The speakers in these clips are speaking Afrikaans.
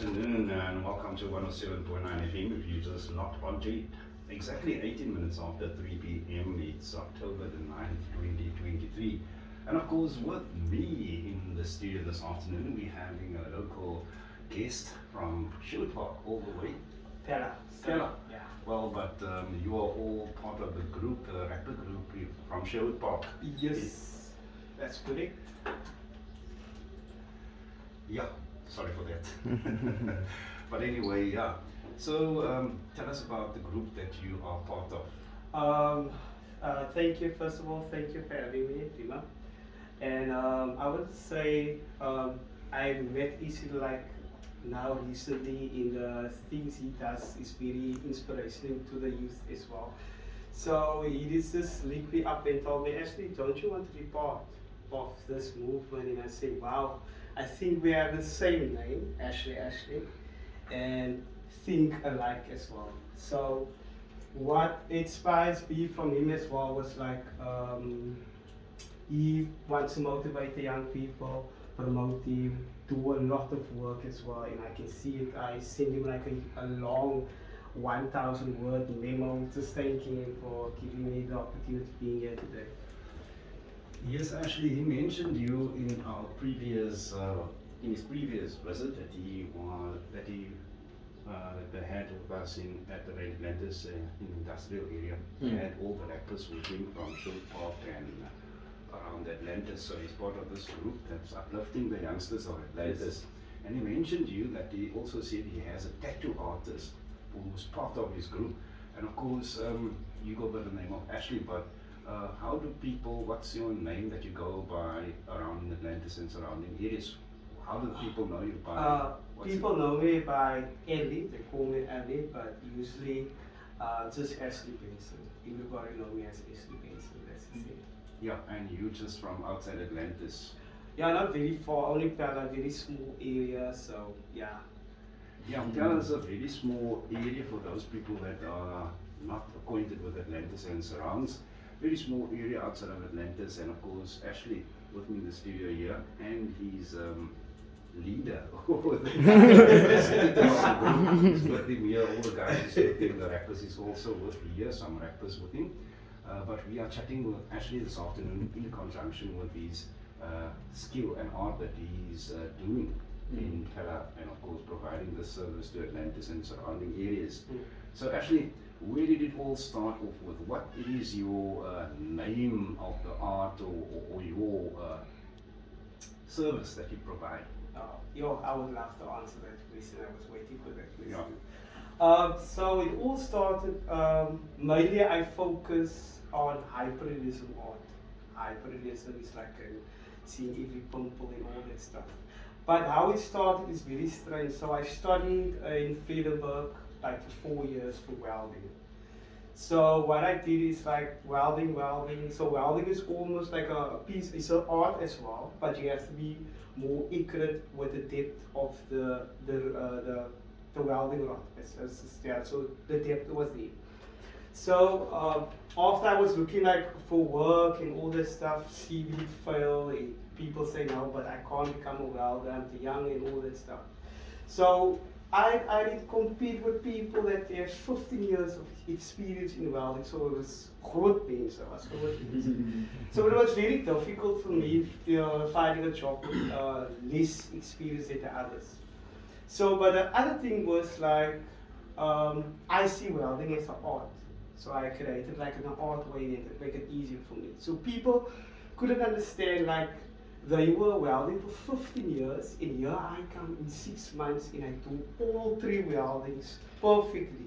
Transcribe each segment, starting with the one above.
afternoon and welcome to 107.9 FM. If you just locked onto it, exactly 18 minutes after 3 p.m. It's October the 9th, 2023. And of course, with me in the studio this afternoon, we're having a local guest from Sherwood Park, all the way. Stella. Yeah. Well, but you are all part of the group, the rapper group from Sherwood Park. Yes, that's correct. Yeah, sorry for that. But anyway, yeah. So tell us about the group that you are part of. Thank you, first of all, thank you for having me, Rima. And I would say I met Isi like now recently in the things he does is very inspirational to the youth as well. So he did just link me up and told me, Ashley, don't you want to be part of this movement? And I said, wow, I think we have the same name, Ashley, and think alike as well. So what inspires me from him as well was like he wants to motivate the young people, promote him, do a lot of work as well, and I can see it. I send him like a long 1,000 word memo just thanking him for giving me the opportunity of being here today. Yes, actually, he mentioned you in our previous, in his previous visit that they had with us at the Atlantis industrial area. They had all the rappers with him from Sherwood Park and around Atlantis. So he's part of this group that's uplifting the youngsters of Atlantis. And he mentioned you that he also said he has a tattoo artist who's part of his group. And of course, you go by the name of Ashley, but how do people, what's your name that you go by around Atlantis and surrounding areas? How do people know you by? People know me by Ellie, they call me Ellie, but usually just Ashley Benson. Everybody know me as Ashley Benson, that's the thing. Yeah, and you just from outside Atlantis? Yeah, not very far, only Pella, very small area, so yeah. Yeah, Pella is a very small area for those people that are not acquainted with Atlantis and surrounds. Very small area outside of Atlantis, and of course Ashley with me in the studio here, and he's leader with him here, all the guys with him, the rappers is also with here, some rappers with him. But we are chatting with Ashley this afternoon in conjunction with his skill and art that he's doing in Pella, and of course providing this service to Atlantis and surrounding areas. So Ashley, where did it all start off with? What is your name of the art or your service that you provide? I would love to answer that question. I was waiting for that question. Yeah. So it all started, mainly I focus on hyperrealism art. Hyperrealism is like seeing every pimple and all that stuff. But how it started is very strange. So I studied in Vredenburg like for 4 years for welding. So what I did is like welding. So welding is almost like a piece, it's an art as well, but you have to be more accurate with the depth of the welding rod. So the depth was there. So after I was looking like for work and all this stuff, CV did fail, and people say no, but I can't become a welder, I'm too young and all that stuff. So I did compete with people that have 15 years of experience in welding, so it was groot mense, So it was very difficult for me finding a job with less experience than the others. So, but the other thing was like, I see welding as an art. So I created like an art way to make it easier for me. So people couldn't understand like, they were welding for 15 years, and here I come in 6 months and I do all 3 weldings perfectly.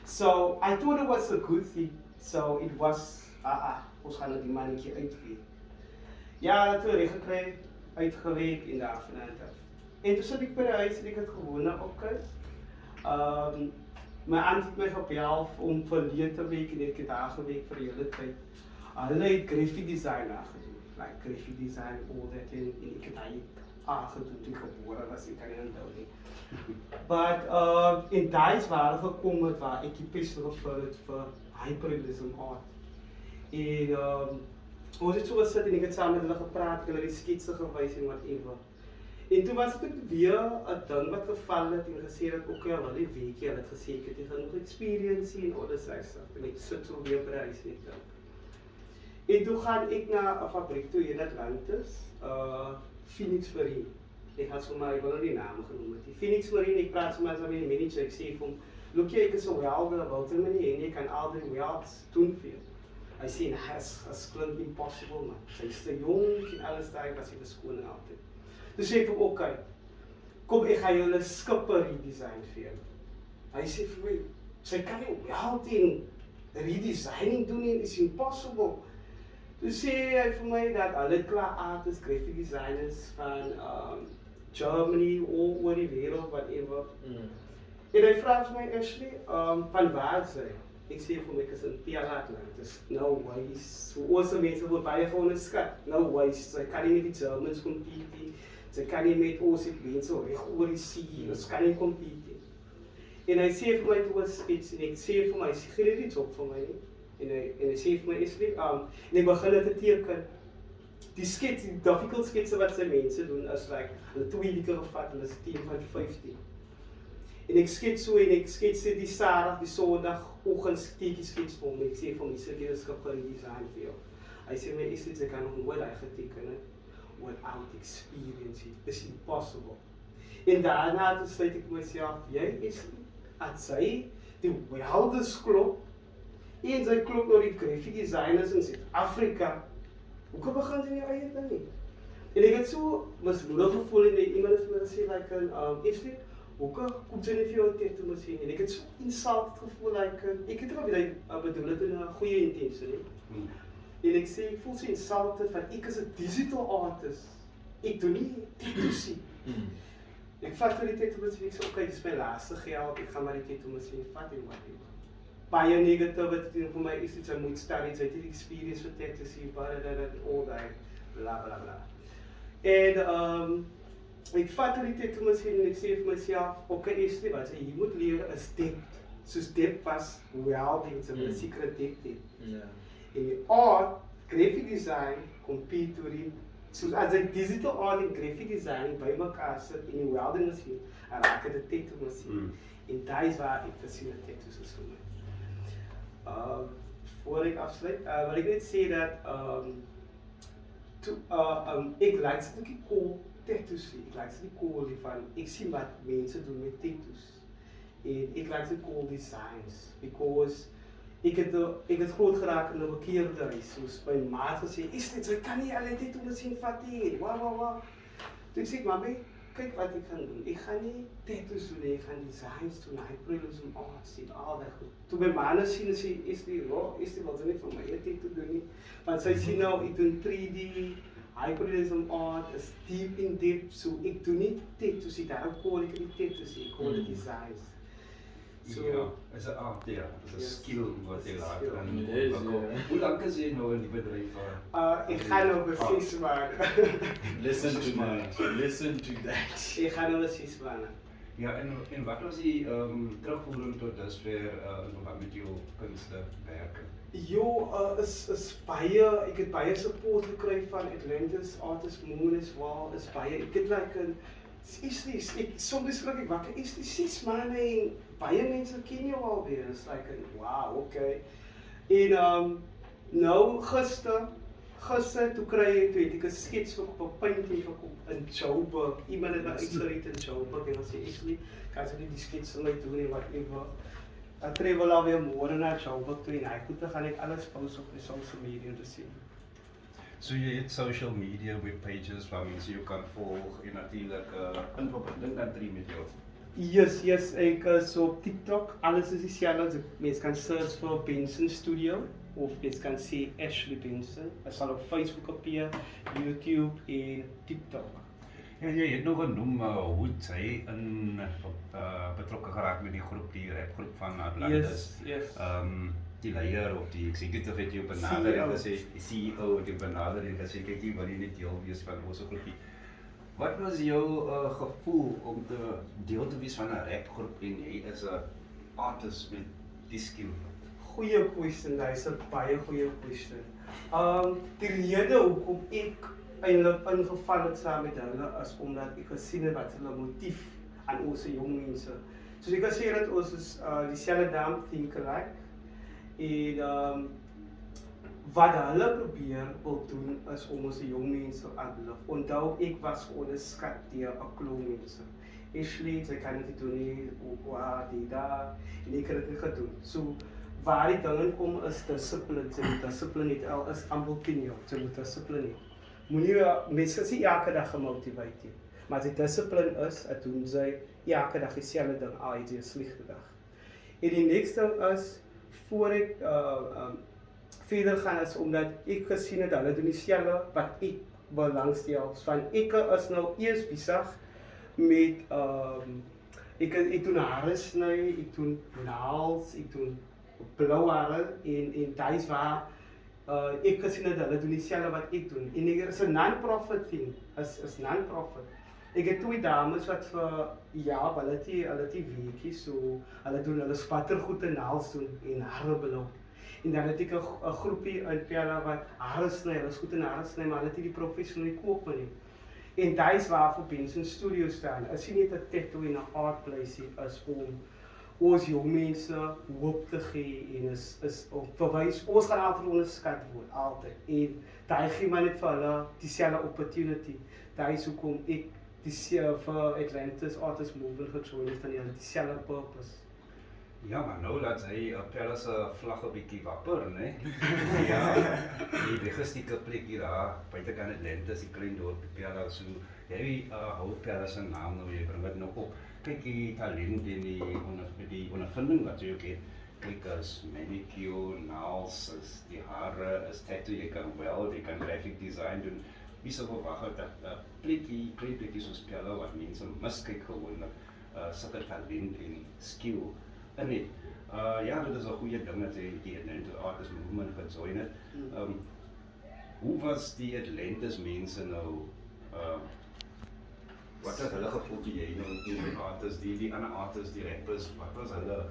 So I thought it was a good thing. So it was, ons gaan die mannetjie uitvee. Ja, toe reg gekry, uitgewerk en daar vanaand af. En toe sit ek by die huis en ek het gewoon opkyk. My aunt het my gebel om verlede week en ek het daar gewerk vir die hele tyd. Hulle het graphic design aangedoen, like graphic design, all that, en ek het hy aangedoen toe ek gebore was, ek kan nie onthou nie. But in daai is waar gekom het waar ek die passion gevul het vir hyperrealism art. En ons het so gesit en ek het saam met hulle gepraat, ek het hulle die sketse gewys en whatever. En toen was het ook weer een ding wat gevallen het en gesê dat ook al die weekie, hulle het gesê ek het nie genoeg experience en al die stuff. En ek sit so weer by die huis net dink. En toe gaan ek na 'n fabriek toe in Atlantis, Phoenix Marine. Ek gaan sommer, ek wil nou die naam genoem het. Die Phoenix Marine, ek praat sommer met die manager, ek sê vir hom, look jy, ek is 'n welder, welder meneer, en jy kan al die welds doen vir jou. Hy sê, nee, is klink impossible man. Sy is te jong en alles daar, was hy verskoning altyd. Dus sê ek vir hom, okay, kom ek gaan julle skippe redesign vir jou. Hy sê vir my, sy kan nie weld en redesigning doen en is impossible. Dus sê hy vir my dat hulle klaar artists, graphic designers van Germany, oor die wereld, whatever. En hy vraag vir my, Ashley, van waar is hy? Ek sê vir my, ek is in Atlantis. No ways. So oorse mense word baie gewoon een skat. No ways. Sy kan nie met die Germans compete nie. Sy kan nie met ons mense reg oor die see. Ons kan nie compete nie. En hy sê vir my toe was skets en ek sê vir my, sy gee nie die job vir my nie. En hy sê vir my, Ashley, en ek begin het te teken. Die skets, die difficult sketse wat sy mense doen is like, hulle 2 weke gevat, hulle is 10 van 15. En ek skets so en ek skets die Saterdag, die Sondag, oggendsteekie skets vir hom. Ek sê vir hom, dis 'n skip design vir jou. Hy sê my, is dit ek kan nog nooit daai geteken het without experience. It's impossible. En daarna toe sluit ek myself, jy is at sy die welders klop en sy klop oor die graphic designers in Suid-Afrika. Hoe begin sy nie eie ding nie? En ek het so mismoedig gevoel en iemand het vir my gesê, like, Ashley, hoekom kom sy nie vir jou tattoo masjien? En ek het so insulted gevoel, like, ek het ook weer bedoel het in 'n goeie intensie, nie? En ek sê, ek voel so insulted, van ek is 'n digital artist. Ek doen nie tattoos nie. Ek vat vir die tattoo masjien, ek sê, okay, dis my laaste geld, ek gaan maar die tattoo masjien vat en wat nie. Baie negativity vir my is iets, I moet study, sy het die experience vir tattoos hier, all that, bla bla bla. En ek vat die tattoo masjien en ek sê vir myself, okay, Ashley, wat jy hier moet leer is depth. Soos depth was welding, so 'n secret depth het. En die art, graphic design, compete to die, soos as ek digital art en graphic design by mekaar sit in die welding masjien, en raak het 'n tattoo masjien. En daar is waar ek gesien het tattoos is vir my. Voor ek afsluit, wil ek net sê dat ek like so 'n bietjie cool tattoos nie. Ek like so die cool van, ek sien wat mense doen met tattoos. En ek like so cool designs, because ek het groot geraak in 'n bekeerde huis, soos my maat gesê, is dit, sy kan nie al die tattoo masjien vat nie, wow. Toen sê ek, mami, kyk wat ek gaan doen. Ek gaan nie tattoos doen, ek gaan designs doen, hyperrealism art sien, al dat goed. Toe my manne sien, sê, is die wil sy nie van my tattoo doen nie. Want sy sien nou, ek doen 3D, hyperrealism art, is deep in depth, so ek doen nie tattoos nie, daarom call ek die tattoos nie, ek call het designs. So, ja, is 'n art, ja, is 'n skill wat jy later aan moet ontwikkel. Hoe lank is jy nou in die bedryf? Ek gaan nou oor 6 maande. Listen to that. Ek gaan nou oor 6 maande. Ja, en wat was die terugvoering tot dusver wat met jou kunste werke? Is baie, ek het baie support gekry van Atlantis Artist Moon as well, is baie, ek het like soms skrik ek wakker, is die 6 maande en baie mense ken jou alweer, is like, wow, okay. En nou gister toe het ek 'n skets verkoop, 'n painting verkoop in Joburg, iemand het my uitgereed in Joburg en sê, Ashley, kan sy die skets vir my doen en whatever. Ek travel alweer môre na Joburg toe en hy goed, dan gaan ek alles post op die social media te sien. So jy het social media webpages waar mense jou kan volg en natuurlik in verbinding kan tree met jou. Yes, ek is op TikTok, alles is dieselfde, mense kan search vir BensonStudio of mense kan sê Ashley Benson. Ek sal op Facebook appear, YouTube en TikTok. Ja, jy het nog genoem hoe sy in betrokke geraak met die groep, die rapgroep van Atlantis. Yes. Die leier of die executive het jou benader en gesê, die CEO het jou benader en gesê, kyk jy wil nie net deel wees van ons groepie. Wat was jou gevoel om deel te wees van 'n rapgroep en jy is 'n artist met die skill? Goeie question, dit is 'n baie goeie question. Die rede hoekom ek eintlik ingeval het saam met hulle is omdat ek gesien het wat hulle motief aan ons jong mense. Soos ek gesê het, ons is dieselfde naam, think alike. En wat hulle probeer wil doen is om ons jong mense aan te lig. Onthou, ek was onderskat deur 'n klomp mense. Ashley, sy kan dit nie doen nie, die daar, en ek het dit nie gedoen. So, waar die ding in kom is discipline. Sy moet discipline het, al is amper 10 jaar, sy moet discipline het. Moenie, mense is nie elke dag gemotiveerd nie, maar as die discipline is, het doen sy elke dag dieselfde ding, al het jy 'n slegte dag. En die next ding is, voor ek verder gaan is omdat ek gesien het, hulle doen dieselfde wat ek belangstel. Van ek is nou eers besig met, ek doen hare sny, ek doen nails, ek doen blou hare, en daar is waar ek gesien het, hulle doen dieselfde wat ek doen. En ek is 'n non-profit thing, is non-profit. Ek het 2 dames wat vir, ja, hulle het die weekie, so hulle doen, hulle spattergoed en nails doen en hare blou. En dan het ek 'n groepie in Pella wat hare sny, hulle is goed in hare sny, maar hulle het nie die professionele koop nie. En daar is waar vir BensonStudio staan. Is nie net 'n tattoo en 'n art place is om ons jong mense hoop te gee en is verwys, ons gaan altyd onderskat word, altyd. En daar gee my net vir hulle dieselfde opportunity. Daar is hoekom ek vir Atlantis Artist movement gejoin het van dieselfde purpose. Ja, maar nou laat hy Pella se vlag 'n bietjie wapper, né? Ja, die begistieke plekkie daar, buitekant Atlantis, die klein dorpie Pella, so, jy hou Pella se naam nou, jy bring dit nog op. Kyk die talent en die ondervinding wat jy ook het. Kyk as manicure, nails, as die hare, as tattoo, jy kan weld, jy kan graphic design doen. Wie sou verwag het dat klein plekkie soos Pella wat mense miskyk gewoonlik, sulke talent en skill in het. Ja, dit is 'n goeie ding dat jy die Atlantis Artist movement gejoin het. Hoe was die Atlantis mense nou, wat het hulle gevoel toe jy nou die artists, die ander artists, die rappers, wat was hulle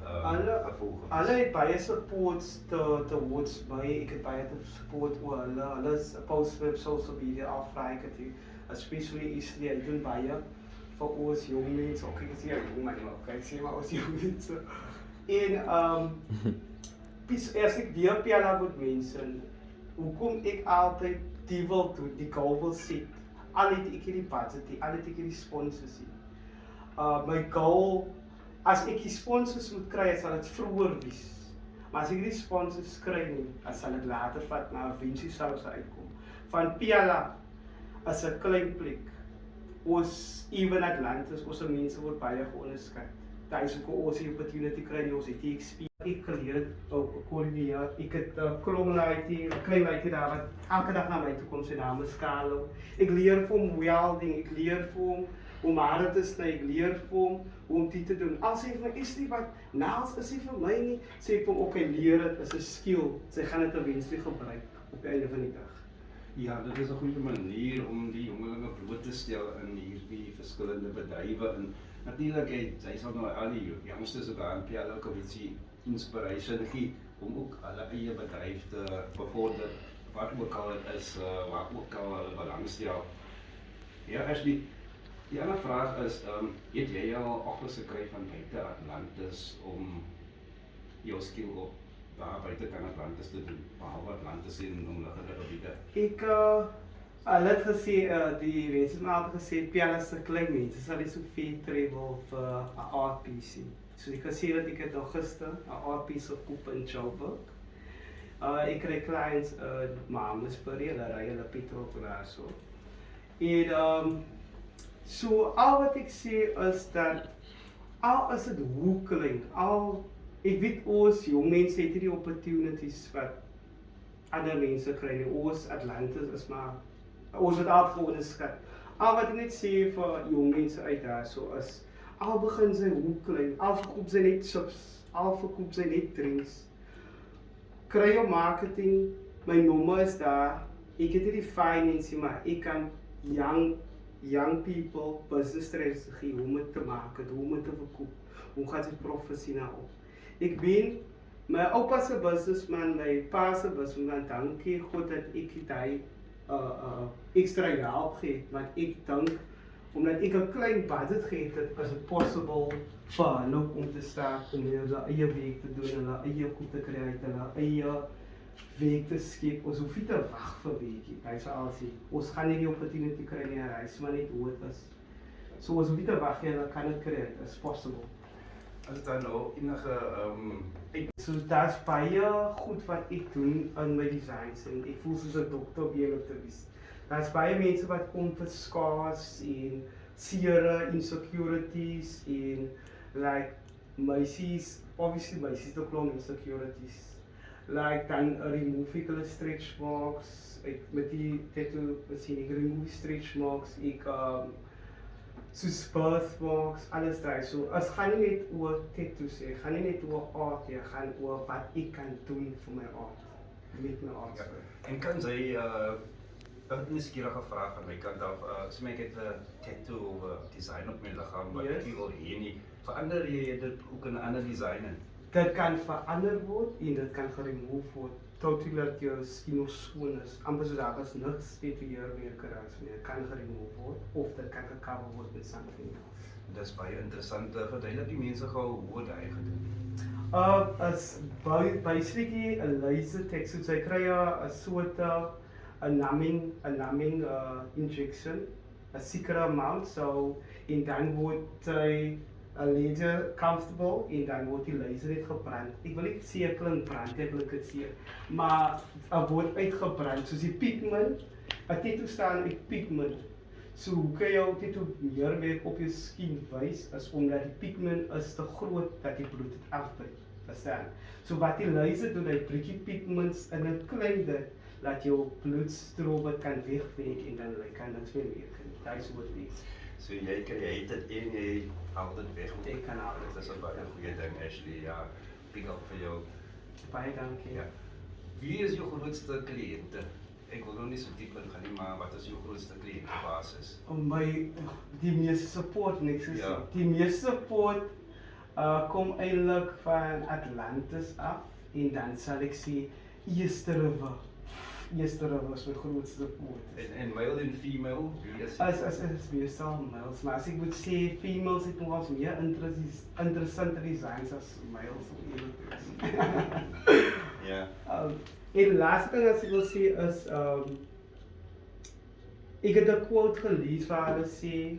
gevoel? Hulle het baie support towards my, ek het baie support oor hulle is post op social media afvraag het, especially Israel, hulle doen baie vir ons jong mense, ook ek sê jong man, maar ek sê maar ons jong mense. En as ek weer Pella moet mense, hoekom ek altyd die wil doen, die goal wil set, al het ek die budget, al het ek die sponsors. My goal, as ek die sponsors moet kry, sal dit vroeër wees. Maar as ek die sponsors kry nie, dan sal dit later vat, maar eventually sal dit uitkom. Van Pella, as 'n klein plek, ons, even Atlantis, ons mense word baie geonderskat. Daar is ook ons die opportunity kry, ons het die experience. Ek geleer het, Cornelia, ek het klomp klein laaitjie daar wat elke dag na my toe kom, sy naam is Carlo. Ek leer vir hom welding, ek leer vir hom om hare te sny, ek leer vir hom om dit te doen. Al sê vir my, is die wat, naals is nie vir my nie, sê ek vir hom, okay, leer het, is 'n skill, sy gaan dit eventually gebruik op die einde van die dag. Ja, dit is 'n goeie manier om die jongelinge bloot te stel in hierdie verskillende bedrywe. En natuurlik hy sal nou al die youngsters ook aan Pella ook 'n bietjie inspiration gee om ook hulle eie bedryf te bevorder, wat ook al dit is, waar ook al hulle belangstel. Ja, Ashley, die ander vraag is, het jy al offers gekry van buite Atlantis om jou skill op daar buite kan Atlantis te doen, behalwe Atlantis en omliggende gebiede? Hulle het gesê, die mense het my altyd gesê, Pella is 'n klein mense, sal nie so veel travel vir 'n art piece. So ek kan sê dat ek het nog gister 'n art piece gekoop in Joburg. Ek kry clients in Mamasbury, hulle ry hulle petrol daar so. En so al wat ek sê is dat, al is dit hoe klein, ek weet ons jong mense het die opportunities wat ander mense kry nie. Ons Atlantis is maar, ons het altyd geonderskat. Al wat ek net sê vir jong mense uit daar so is, al begin sy hoe klein, al verkoop sy net chips, al verkoop sy net drinks, kry jou marketing, my nommer is daar, ek het die finance, maar ek kan young people business strategy, hoe om het te maak, hoe om het te verkoop, hoe gaan sy professioneel op. Ek ben, my oupa se businessman, my pa se businessman, dankie God dat ek extra help gee, want ek dink omdat ek 'n klein budget gehad het, is dit possible vir hulle om te start om hulle eie werk te doen, hulle eie goed te kry uit hulle eie werk te skep. Ons hoef nie te wag vir werkie. Hy sê al sê, ons gaan nie die opportunity kry nie, hy sê maar net hoe dit is. So ons hoef nie te wag nie, hulle kan dit kry, it is possible. Is daar nou enige So daar's baie goed wat ek doen in my designs en ek voel soos 'n dokter op julle te wees. Daar's baie mense wat kom vir scars en seere insecurities en like meisies, obviously meisies het ook nog insecurities. Like dan remove ek hulle stretch marks, ek met die tattoo sien ek remove stretch marks, ek soos birthmarks, alles daai. So as gaan nie net oor tattoos sê, gaan nie net oor art nie, gaan oor wat ek kan doen vir my art, met my art. Ja. En kan jy 'n nuuskierige vraag van my kant af, sê my ek het 'n tattoo design op my liggaam wat ek nie wil hê nie. Verander jy dit ook in 'n ander design in? Dit kan verander word en dit kan geremove word tot dat jou skin nog skoon is. Amper soos daar was niks tatoeëerwerk as meer kan geremove word of dit kan gecover word met something else. Dis baie interessant. Verduidelik die mense gou hoe dit gedoen. As basically 'n laser tech, so jy kry 'n soort 'n numbing injection, 'n sekere amount, so en dan word jy 'n laser comfortable en dan word die laser net gebrand. Ek wil nie sê ek klink brand, ek wil dit sê, maar word uitgebrand soos die pigment. 'n tattoo staan uit pigment. So hoe kan jou tattoo meer werk op jou skin wys as omdat die pigment is te groot dat die bloed dit afbreek. Verstaan? So wat die laser doen, hy breek die pigments in 'n klein dit laat jou bloedstrome kan wegweek en dan kan niks meer werk. Dit is wat dit is. So jy create dit en jy haal dit weg. Ek kan al dit. Dis 'n baie goeie ding Ashley. Ja, big up vir jou. Baie dankie. Ja. Wie is jou grootste kliënte? Ek wil nou nie so diep in gaan nie, maar wat is jou grootste kliëntebasis? Die meeste support, niks is Ja. die meeste support kom eintlik van Atlantis af en dan sal ek sê Eerste River is my grootste support. En male en female, wie is As meestal males, maar as ek moet sê females het nog meer interessante designs as males om eerlik te wees. Ja. En laaste ding as ek wil sê is ek het 'n quote gelees waar hulle sê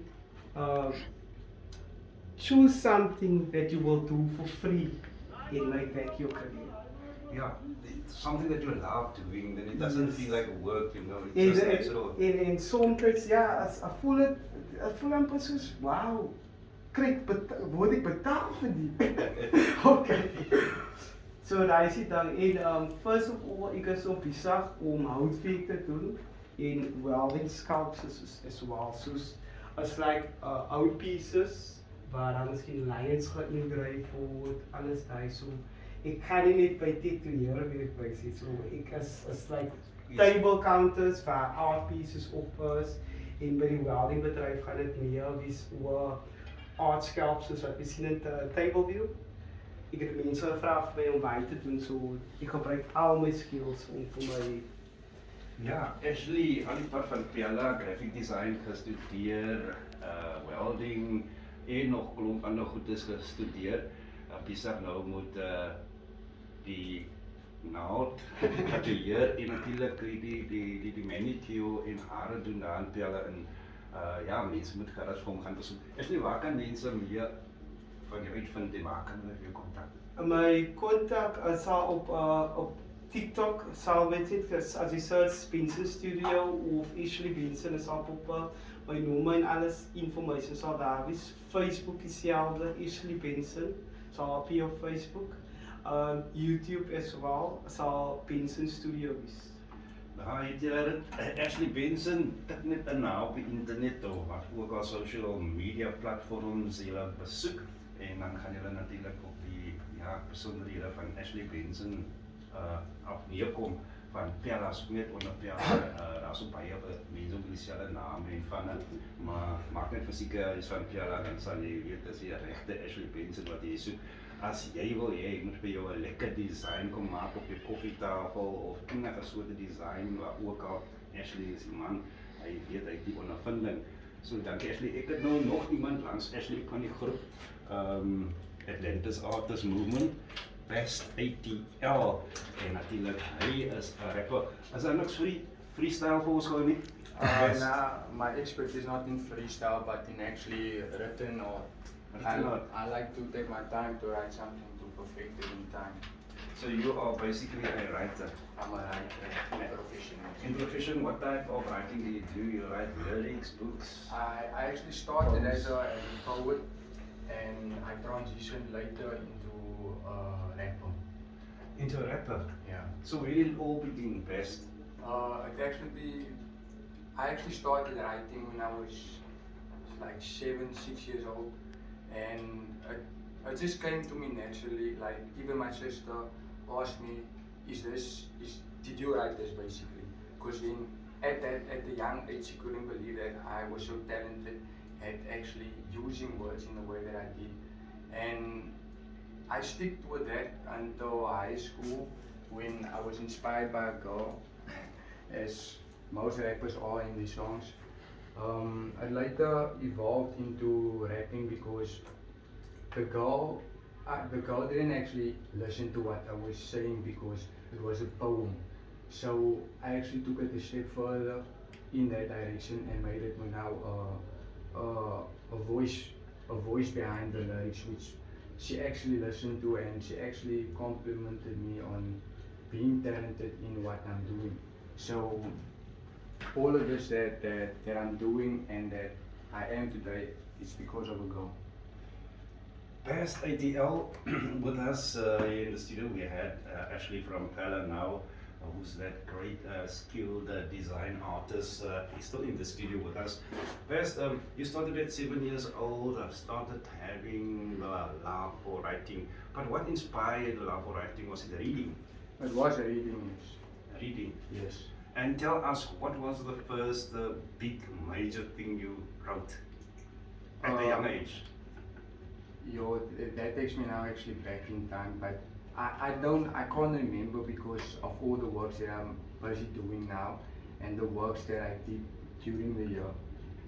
choose something that you will do for free and make that your career. Yeah, it's something that you love doing, then it doesn't feel like work, you know, it's En just natural. en soms ja, as ek voel amper soos wow, word ek betaal vir dit. Okay. So daai is die ding en first of all ek is op besig om houtwerk te doen en welding sculptures as well, soos as like oud pieces waar dan miskien lines geïngryf word, alles daai so. Ek gaan nie net by tatoeëer werk by sê, so ek is like table counters waar art pieces op is en by die welding bedryf gaan dit meer wees oor art sculptures wat miskien in table view. Ek het mense gevra vir my om by te doen, so ek gebruik al my skills om vir my. Ja, Ashley, al die pad van Pella, graphic design gestudeer, welding en nog klomp ander goedes gestudeer. Besig nou moet die naald tatoeëer en natuurlik die manicure en hare doen daar in Pella en ja, mense moet gerus vir hom gaan besoek. Ashley, waar kan mense meer van jou uitvind en waar kan hulle jou kontak? My kontak sal op TikTok sal mense as jy search BensonStudio of Ashley Benson is op my nommer en alles information sal daar wees. Facebook dieselfde, Ashley Benson sal op op Facebook. YouTube as well sal BensonStudio wees. Nou, het jy dit Ashley Benson tik net in op die internet of wat ook al social media platforms jy besoek en dan gaan jy natuurlik op die besonderhede van Ashley Benson op neerkom van Pella net onder Pella, daar's so baie mense met dieselfde naam en van dit, maar maak net verseker is van Pella dan sal jy weet as jy regte Ashley Benson wat jy soek. As jy wil jy moet vir jou 'n lekker design kom maak op jou koffietafel of enige soort design wat ook al Ashley is die man, hy weet hy het die ondervinding. So dankie Ashley. Ek het nou nog iemand langs Ashley van die groep Atlantis Artist Movement, Best ATL, en natuurlijk hy is 'n rapper. Is daar niks freestyle vir ons gou nie? Nah, my expert is not in freestyle, but in actually written art. I like to take my time to write something to perfect it in time. So you are basically a writer. I'm a writer, professional. In profession, what type of writing do you do? You write lyrics, books? I actually started as a poet, and I transitioned later into a rapper. Into a rapper? Yeah. So where did it all begin, Best? I actually started writing when I was like 7, 6 years old, and it just came to me naturally. Like even my sister asked me, did you write this basically? Because then at the young age she couldn't believe that I was so talented at actually using words in the way that I did, and I stick with that until high school when I was inspired by a girl, as most rappers are in these songs. I later evolved into rapping because the girl didn't actually listen to what I was saying because it was a poem. So I actually took it a step further in that direction and made it now a voice behind the lyrics, which she actually listened to, and she actually complimented me on being talented in what I'm doing. So all of this that I'm doing and that I am today is because of a girl. Best ATL with us here in the studio. We had Ashley from Pella now, who's that great skilled design artist. He's still in the studio with us. Best, you started at 7 years old, started having the love for writing. But what inspired the love for writing? Was it reading? It was a reading, yes. Reading? Yes. And tell us, what was the first big major thing you wrote at a young age? That takes me now actually back in time, but I can't remember because of all the works that I'm busy doing now and the works that I did during the year.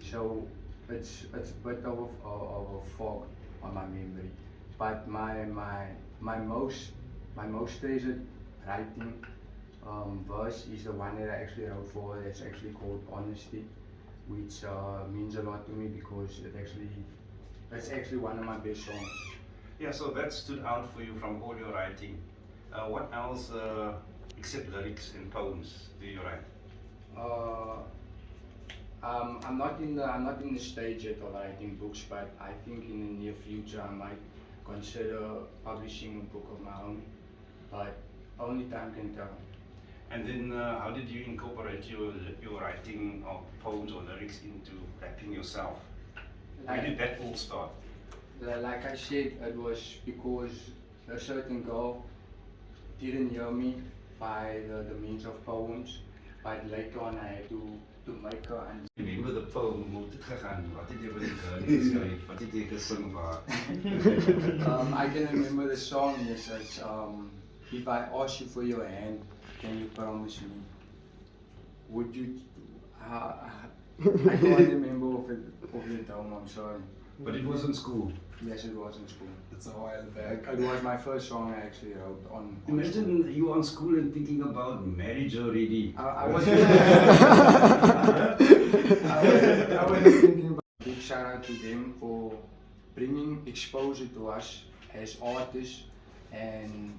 So it's a bit of a fog on my memory. But my most treasured writing verse is the one that I actually wrote for. That's actually called Honesty, which means a lot to me because it's actually one of my best songs. Yeah, so that stood out for you from all your writing. What else except lyrics and poems do you write? I'm not in the stage yet of writing books, but I think in the near future I might consider publishing a book of my own, but only time can tell. And then how did you incorporate your writing of poems or lyrics into rapping yourself? Where did that all start? Like I said, it was because a certain girl didn't hear me by the means of poems, but later on I had to make her understand. Remember the poem, hoe het dit gegaan? Wat het jy vir die girl geskryf? Wat het jy gesing vir haar? I can remember the song, yes, it's if I ask you for your hand, can you promise me? Would you? I can't remember of the dome, I'm sorry. But it was in school. Yes, it was in school. It's a while back. It was my first song I actually wrote on Imagine you on school and thinking about marriage already. I wasn't thinking about. Big shout out to them for bringing exposure to us as artists and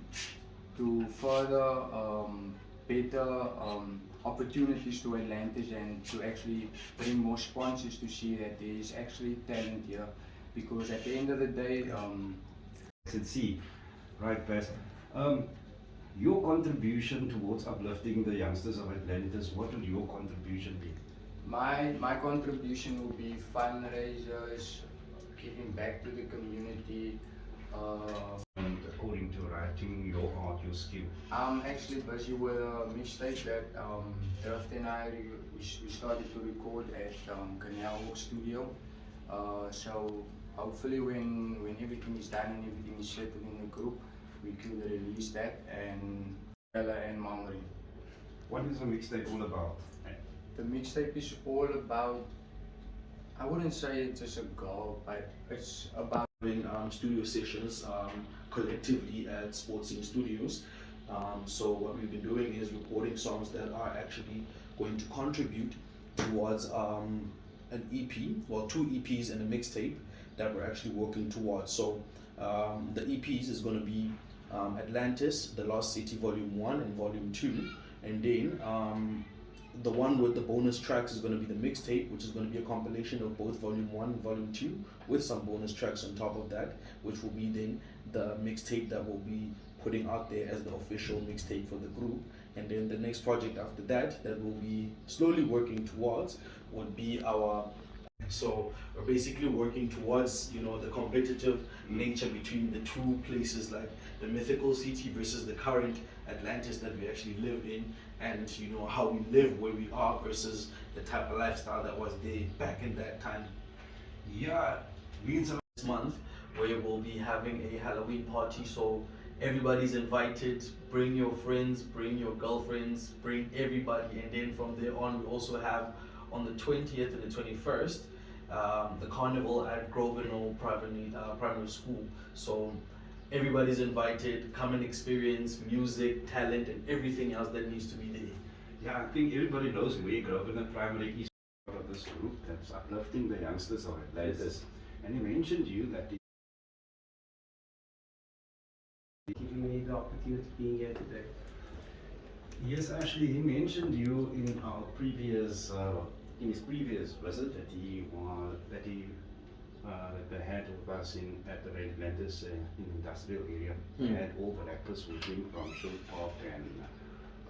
to further better opportunities to Atlantis and to actually bring more sponsors to see that there is actually talent here, because at the end of the day, Let's see, right, Best. Your contribution towards uplifting the youngsters of Atlantis, what would your contribution be? my contribution will be fundraisers, giving back to the community. And according to writing, your art, your skill. I'm actually busy with a mixtape that Drift and I we started to record at Canal Studio. So hopefully when everything is done and everything is settled in the group, we could release that and Ella and Mangri. What is the mixtape all about? the mixtape is all about, I wouldn't say it's just a goal, but it's about Having studio sessions collectively at Sportsing Studios. So what we've been doing is recording songs that are actually going to contribute towards an EP, well, two EPs and a mixtape that we're actually working towards. So the EPs is going to be Atlantis, The Lost City Volume 1 and Volume 2, and then the one with the bonus tracks is going to be the mixtape, which is going to be a compilation of both Volume 1 and Volume 2 with some bonus tracks on top of that, which will be then the mixtape that we'll be putting out there as the official mixtape for the group. And then the next project after that we'll be slowly working towards would be our, so we're basically working towards, you know, the competitive nature between the two places, like the mythical city versus the current Atlantis that we actually live in, and you know how we live where we are versus the type of lifestyle that was there back in that time. Yeah, means This month where we'll be having a Halloween party, so everybody's invited. Bring your friends, bring your girlfriends, bring everybody, and then from there on we also have on the 20th and the 21st the carnival at Grosvenor Primary School. So everybody's invited. Come and experience music, talent, and everything else that needs to be there. yeah, I think everybody knows where Grosvenor Primary is part of this group that's uplifting the youngsters of Atlantis. And he mentioned you that Giving me the opportunity of being here today. yes, actually, he mentioned you in our previous, in his previous visit that they had with us at the Atlantis in industrial area. They had all the rappers who came from Short Park and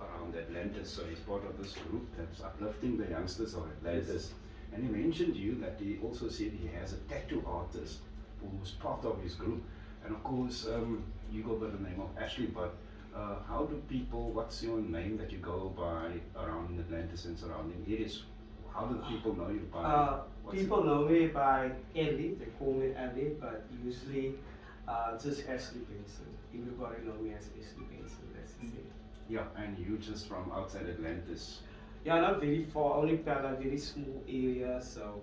around Atlantis. So he's part of this group that's uplifting the youngsters of Atlantis. And he mentioned you that he also said he has a tattoo artist who's part of his group. And of course, you go by the name of Ashley, but how do people, what's your name that you go by around Atlantis and surrounding areas? How do people know you by? People know me by Ellie, they call me Ellie, but usually just Ashley Benson. Everybody know me as Ashley Benson, that's the thing. Yeah, and you just from outside Atlantis. Yeah, not very far, only Pella, very small area, so